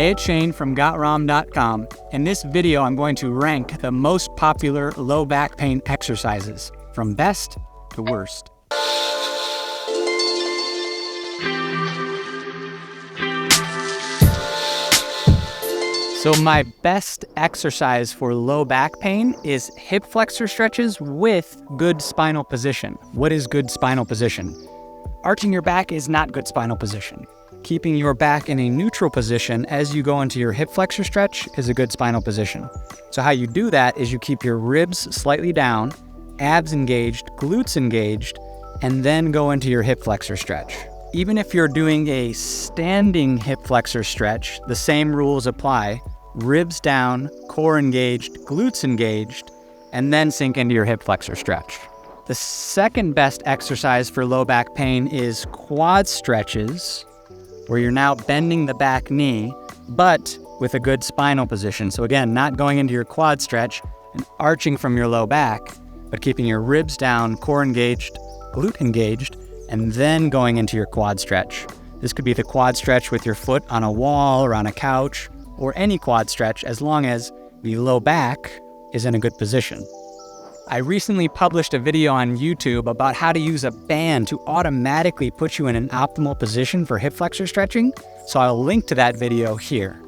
Hey, it's Shane from GotRom.com. In this video, I'm going to rank the most popular low back pain exercises from best to worst. So my best exercise for low back pain is hip flexor stretches with good spinal position. What is good spinal position? Arching your back is not good spinal position. Keeping your back in a neutral position as you go into your hip flexor stretch is a good spinal position. So how you do that is you keep your ribs slightly down, abs engaged, glutes engaged, and then go into your hip flexor stretch. Even if you're doing a standing hip flexor stretch, the same rules apply. Ribs down, core engaged, glutes engaged, and then sink into your hip flexor stretch. The second best exercise for low back pain is quad stretches, where you're now bending the back knee, but with a good spinal position. So again, not going into your quad stretch and arching from your low back, but keeping your ribs down, core engaged, glute engaged, and then going into your quad stretch. This could be the quad stretch with your foot on a wall or on a couch, or any quad stretch as long as the low back is in a good position. I recently published a video on YouTube about how to use a band to automatically put you in an optimal position for hip flexor stretching, so I'll link to that video here.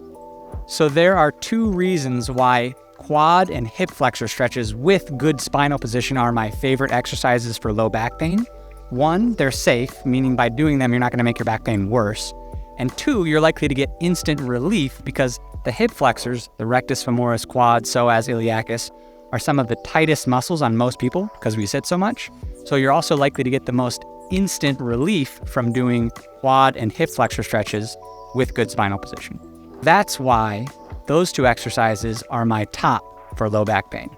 So there are two reasons why quad and hip flexor stretches with good spinal position are my favorite exercises for low back pain. One, they're safe, meaning by doing them, you're not going to make your back pain worse. And two, you're likely to get instant relief because the hip flexors, the rectus femoris, quad, psoas, iliacus, are some of the tightest muscles on most people because we sit so much. So you're also likely to get the most instant relief from doing quad and hip flexor stretches with good spinal position. That's why those two exercises are my top for low back pain.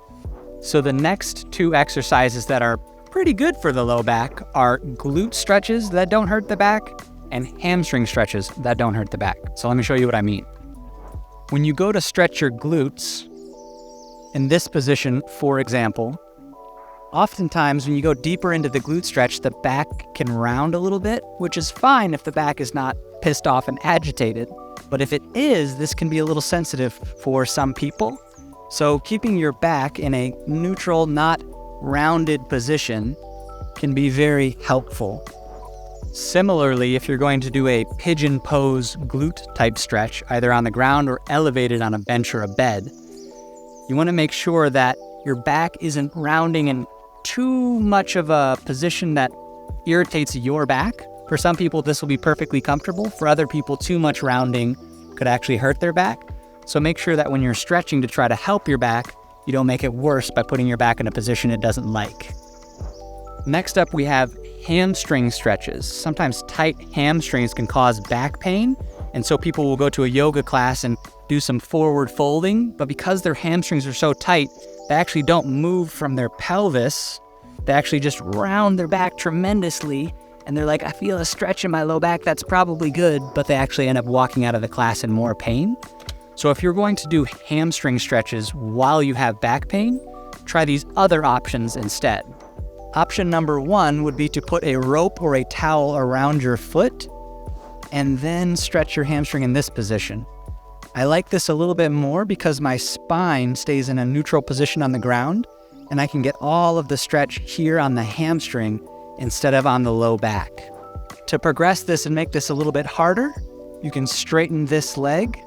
So the next two exercises that are pretty good for the low back are glute stretches that don't hurt the back and hamstring stretches that don't hurt the back. So let me show you what I mean. When you go to stretch your glutes, in this position, for example, oftentimes when you go deeper into the glute stretch, the back can round a little bit, which is fine if the back is not pissed off and agitated. But if it is, this can be a little sensitive for some people. So keeping your back in a neutral, not rounded position can be very helpful. Similarly, if you're going to do a pigeon pose glute type stretch, either on the ground or elevated on a bench or a bed, you want to make sure that your back isn't rounding in too much of a position that irritates your back. For some people, this will be perfectly comfortable. For other people, too much rounding could actually hurt their back. So make sure that when you're stretching to try to help your back, you don't make it worse by putting your back in a position it doesn't like. Next up, we have hamstring stretches. Sometimes tight hamstrings can cause back pain, and so people will go to a yoga class and do some forward folding, but because their hamstrings are so tight, they actually don't move from their pelvis. They actually just round their back tremendously, and they're like, I feel a stretch in my low back, that's probably good, but they actually end up walking out of the class in more pain. So if you're going to do hamstring stretches while you have back pain, try these other options instead. Option number one would be to put a rope or a towel around your foot and then stretch your hamstring in this position. I like this a little bit more because my spine stays in a neutral position on the ground and I can get all of the stretch here on the hamstring instead of on the low back. To progress this and make this a little bit harder, you can straighten this leg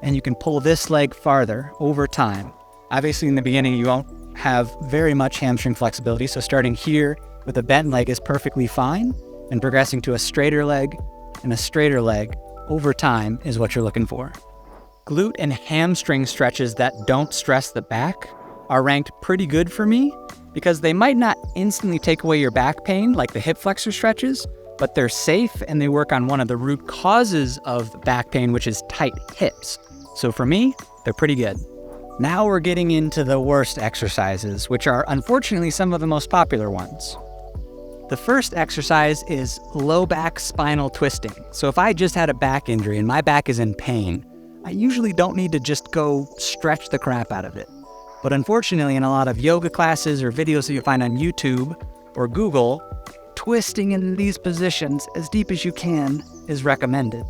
and you can pull this leg farther over time. Obviously in the beginning you won't have very much hamstring flexibility, so starting here with a bent leg is perfectly fine, and progressing to a straighter leg and a straighter leg over time is what you're looking for. Glute and hamstring stretches that don't stress the back are ranked pretty good for me because they might not instantly take away your back pain like the hip flexor stretches, but they're safe and they work on one of the root causes of back pain, which is tight hips. So for me, they're pretty good. Now we're getting into the worst exercises, which are unfortunately some of the most popular ones. The first exercise is low back spinal twisting. So if I just had a back injury and my back is in pain, I usually don't need to just go stretch the crap out of it. But unfortunately, in a lot of yoga classes or videos that you find on YouTube or Google, twisting in these positions as deep as you can is recommended.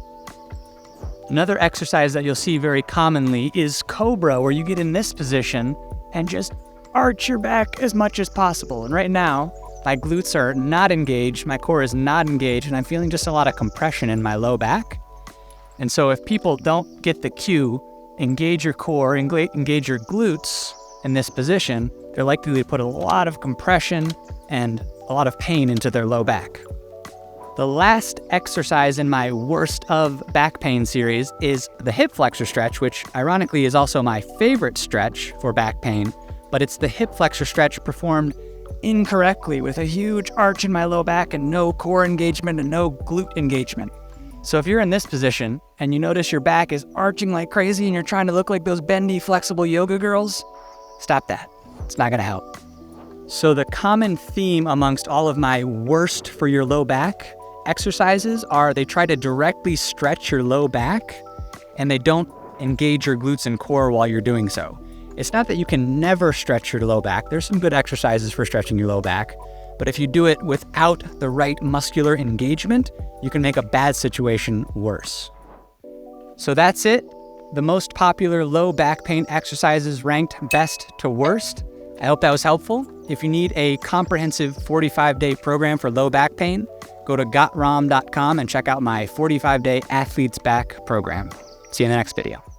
Another exercise that you'll see very commonly is Cobra, where you get in this position and just arch your back as much as possible. And right now, my glutes are not engaged, my core is not engaged, and I'm feeling just a lot of compression in my low back. And so if people don't get the cue, engage your core, engage your glutes in this position, they're likely to put a lot of compression and a lot of pain into their low back. The last exercise in my worst of back pain series is the hip flexor stretch, which ironically is also my favorite stretch for back pain, but it's the hip flexor stretch performed incorrectly with a huge arch in my low back and no core engagement and no glute engagement. So if you're in this position and you notice your back is arching like crazy and you're trying to look like those bendy, flexible yoga girls, stop that. It's not gonna help. So the common theme amongst all of my worst for your low back exercises are they try to directly stretch your low back and they don't engage your glutes and core while you're doing so. It's not that you can never stretch your low back. There's some good exercises for stretching your low back, but if you do it without the right muscular engagement, you can make a bad situation worse. So that's it. The most popular low back pain exercises ranked best to worst. I hope that was helpful. If you need a comprehensive 45-day program for low back pain, go to gotrom.com and check out my 45-day athlete's back program. See you in the next video.